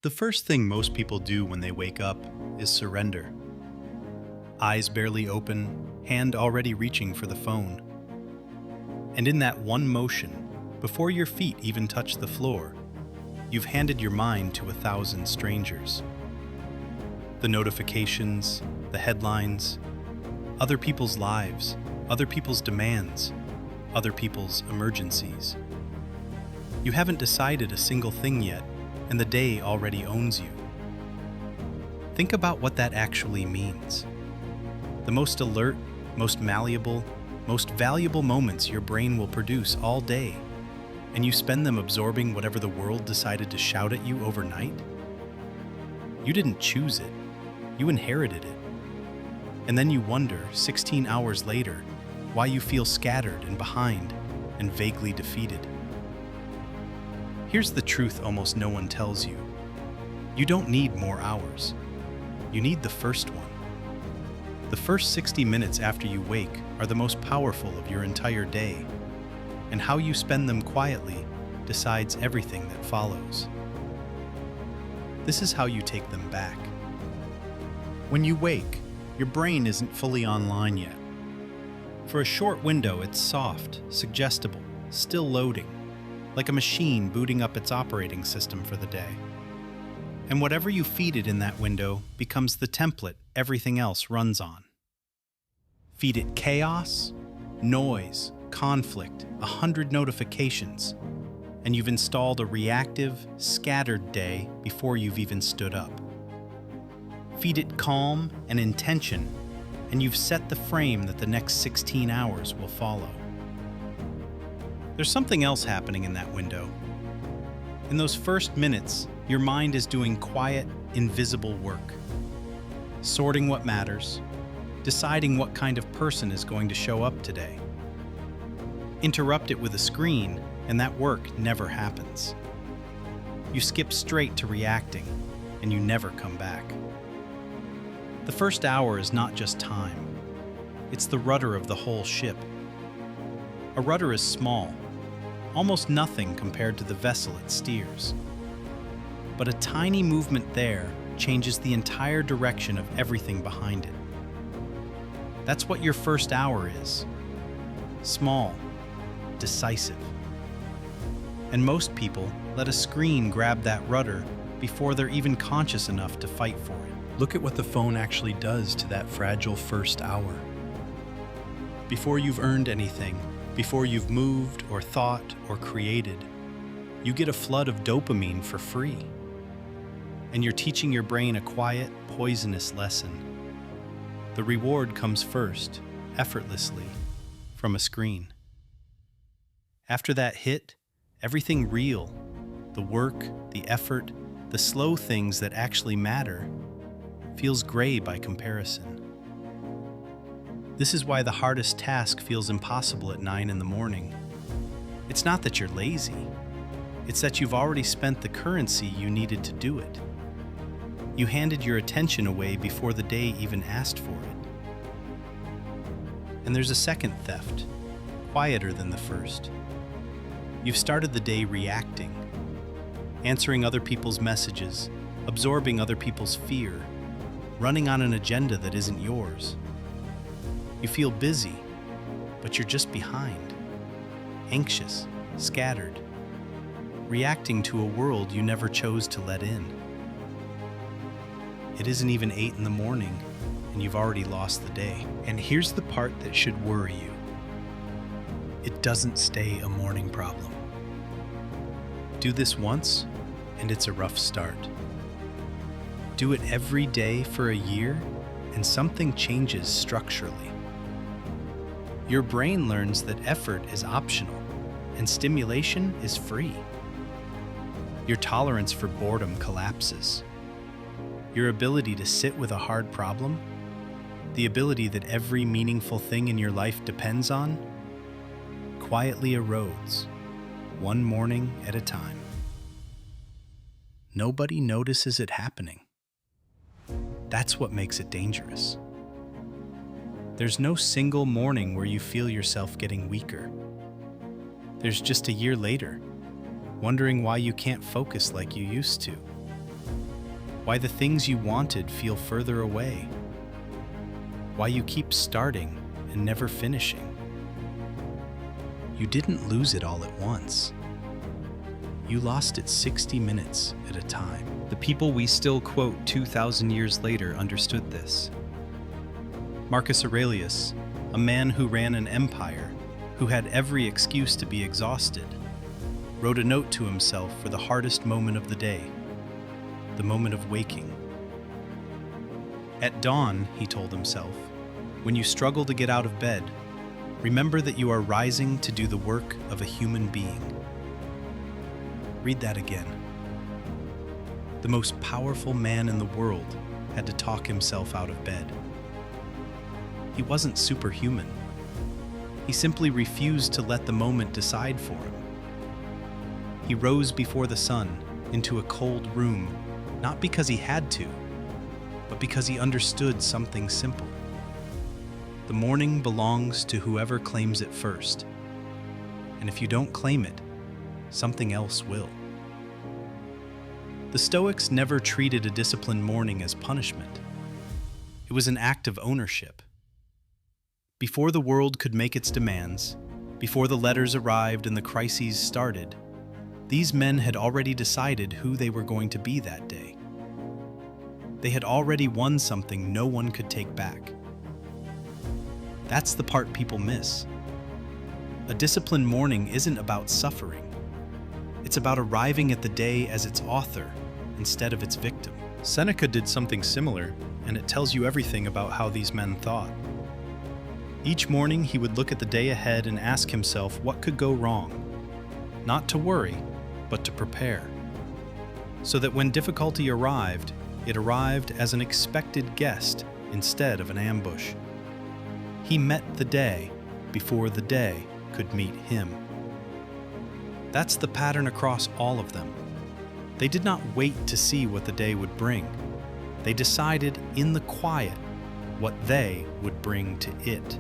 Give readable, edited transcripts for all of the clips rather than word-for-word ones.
The first thing most people do when they wake up is surrender. Eyes barely open, hand already reaching for the phone. And in that one motion, before your feet even touch the floor, you've handed your mind to 1,000 strangers. The notifications, the headlines, other people's lives, other people's demands, other people's emergencies. You haven't decided a single thing yet, and the day already owns you. Think about what that actually means. The most alert, most malleable, most valuable moments your brain will produce all day, and you spend them absorbing whatever the world decided to shout at you overnight? You didn't choose it, you inherited it. And then you wonder, 16 hours later, why you feel scattered and behind and vaguely defeated. Here's the truth almost no one tells you. You don't need more hours. You need the first one. The first 60 minutes after you wake are the most powerful of your entire day, and how you spend them quietly decides everything that follows. This is how you take them back. When you wake, your brain isn't fully online yet. For a short window, it's soft, suggestible, still loading, like a machine booting up its operating system for the day. And whatever you feed it in that window becomes the template everything else runs on. Feed it chaos, noise, conflict, 100 notifications, and you've installed a reactive, scattered day before you've even stood up. Feed it calm and intention, and you've set the frame that the next 16 hours will follow. There's something else happening in that window. In those first minutes, your mind is doing quiet, invisible work. Sorting what matters, deciding what kind of person is going to show up today. Interrupt it with a screen, and that work never happens. You skip straight to reacting, and you never come back. The first hour is not just time. It's the rudder of the whole ship. A rudder is small, almost nothing compared to the vessel it steers. But a tiny movement there changes the entire direction of everything behind it. That's what your first hour is. Small, decisive. And most people let a screen grab that rudder before they're even conscious enough to fight for it. Look at what the phone actually does to that fragile first hour. Before you've earned anything, before you've moved or thought or created, you get a flood of dopamine for free. And you're teaching your brain a quiet, poisonous lesson. The reward comes first, effortlessly, from a screen. After that hit, everything real, the work, the effort, the slow things that actually matter, feels gray by comparison. This is why the hardest task feels impossible at 9 in the morning. It's not that you're lazy. It's that you've already spent the currency you needed to do it. You handed your attention away before the day even asked for it. And there's a second theft, quieter than the first. You've started the day reacting, answering other people's messages, absorbing other people's fear, running on an agenda that isn't yours. You feel busy, but you're just behind, anxious, scattered, reacting to a world you never chose to let in. It isn't even 8 in the morning, and you've already lost the day. And here's the part that should worry you. It doesn't stay a morning problem. Do this once, and it's a rough start. Do it every day for a year, and something changes structurally. Your brain learns that effort is optional, and stimulation is free. Your tolerance for boredom collapses. Your ability to sit with a hard problem, the ability that every meaningful thing in your life depends on, quietly erodes, one morning at a time. Nobody notices it happening. That's what makes it dangerous. There's no single morning where you feel yourself getting weaker. There's just a year later, wondering why you can't focus like you used to. Why the things you wanted feel further away. Why you keep starting and never finishing. You didn't lose it all at once. You lost it 60 minutes at a time. The people we still quote 2,000 years later understood this. Marcus Aurelius, a man who ran an empire, who had every excuse to be exhausted, wrote a note to himself for the hardest moment of the day, the moment of waking. At dawn, he told himself, when you struggle to get out of bed, remember that you are rising to do the work of a human being. Read that again. The most powerful man in the world had to talk himself out of bed. He wasn't superhuman. He simply refused to let the moment decide for him. He rose before the sun into a cold room, not because he had to, but because he understood something simple. The morning belongs to whoever claims it first. And if you don't claim it, something else will. The Stoics never treated a disciplined morning as punishment. It was an act of ownership. Before the world could make its demands, before the letters arrived and the crises started, these men had already decided who they were going to be that day. They had already won something no one could take back. That's the part people miss. A disciplined morning isn't about suffering. It's about arriving at the day as its author instead of its victim. Seneca did something similar, and it tells you everything about how these men thought. Each morning, he would look at the day ahead and ask himself what could go wrong. Not to worry, but to prepare. So that when difficulty arrived, it arrived as an expected guest instead of an ambush. He met the day before the day could meet him. That's the pattern across all of them. They did not wait to see what the day would bring. They decided in the quiet what they would bring to it.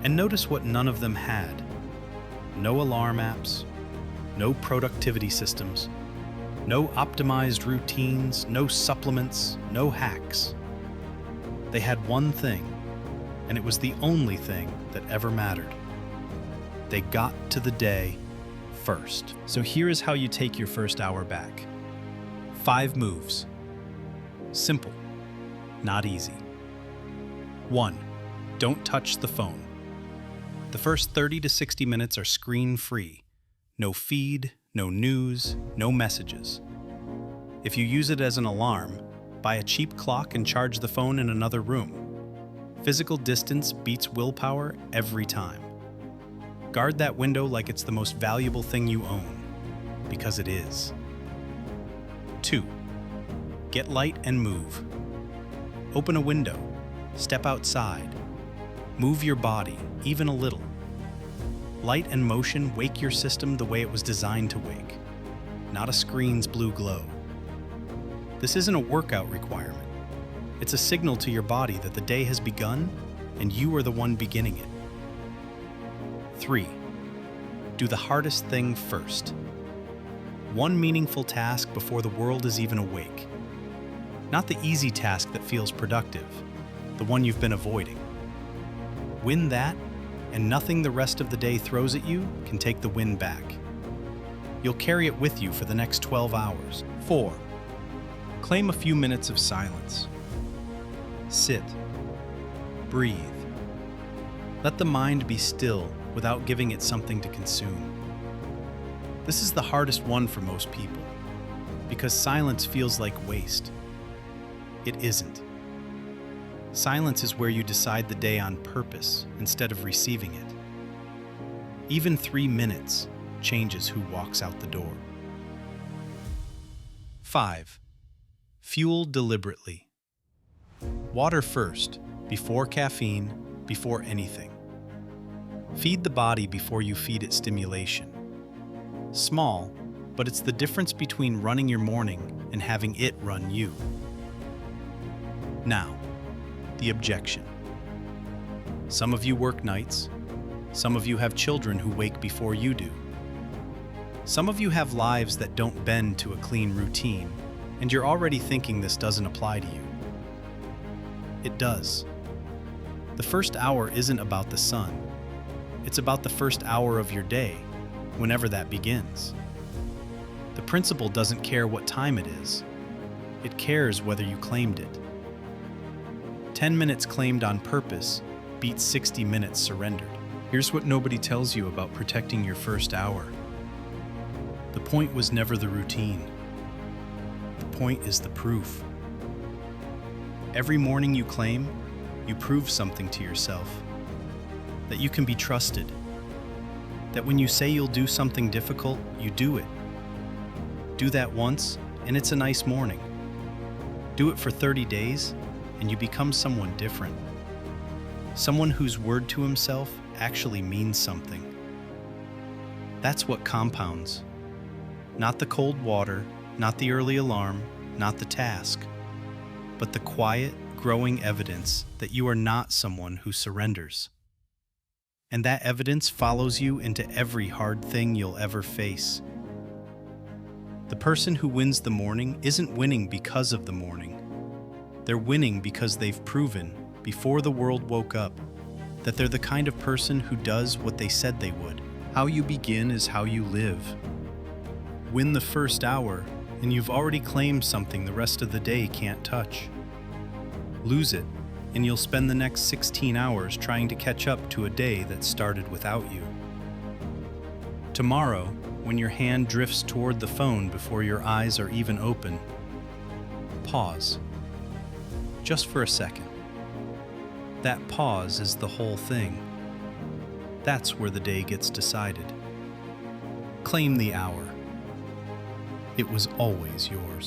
And notice what none of them had. No alarm apps, no productivity systems, no optimized routines, no supplements, no hacks. They had one thing, and it was the only thing that ever mattered. They got to the day first. So here is how you take your first hour back. 5 moves. Simple, not easy. 1. Don't touch the phone. The first 30 to 60 minutes are screen-free. No feed, no news, no messages. If you use it as an alarm, buy a cheap clock and charge the phone in another room. Physical distance beats willpower every time. Guard that window like it's the most valuable thing you own, because it is. 2. Get light and move. Open a window, step outside. Move your body, even a little. Light and motion wake your system the way it was designed to wake, not a screen's blue glow. This isn't a workout requirement. It's a signal to your body that the day has begun and you are the one beginning it. 3. Do the hardest thing first. One meaningful task before the world is even awake. Not the easy task that feels productive, the one you've been avoiding. Win that, and nothing the rest of the day throws at you can take the win back. You'll carry it with you for the next 12 hours. 4. Claim a few minutes of silence. Sit. Breathe. Let the mind be still without giving it something to consume. This is the hardest one for most people, because silence feels like waste. It isn't. Silence is where you decide the day on purpose instead of receiving it. Even 3 minutes changes who walks out the door. 5. Fuel deliberately. Water first, before caffeine, before anything. Feed the body before you feed it stimulation. Small, but it's the difference between running your morning and having it run you. Now, the objection. Some of you work nights. Some of you have children who wake before you do. Some of you have lives that don't bend to a clean routine, And you're already thinking this doesn't apply to you. It does. The first hour isn't about the sun. It's about the first hour of your day, whenever that begins. The principle doesn't care what time it is. It cares whether you claimed it. 10 minutes claimed on purpose beats 60 minutes surrendered. Here's what nobody tells you about protecting your first hour. The point was never the routine. The point is the proof. Every morning you claim, you prove something to yourself. That you can be trusted. That when you say you'll do something difficult, you do it. Do that once, and it's a nice morning. Do it for 30 days, and you become someone different. Someone whose word to himself actually means something. That's what compounds. Not the cold water, not the early alarm, not the task, but the quiet, growing evidence that you are not someone who surrenders. And that evidence follows you into every hard thing you'll ever face. The person who wins the morning isn't winning because of the morning. They're winning because they've proven, before the world woke up, that they're the kind of person who does what they said they would. How you begin is how you live. Win the first hour, and you've already claimed something the rest of the day can't touch. Lose it, and you'll spend the next 16 hours trying to catch up to a day that started without you. Tomorrow, when your hand drifts toward the phone before your eyes are even open, pause. Just for a second. That pause is the whole thing. That's where the day gets decided. Claim the hour. It was always yours.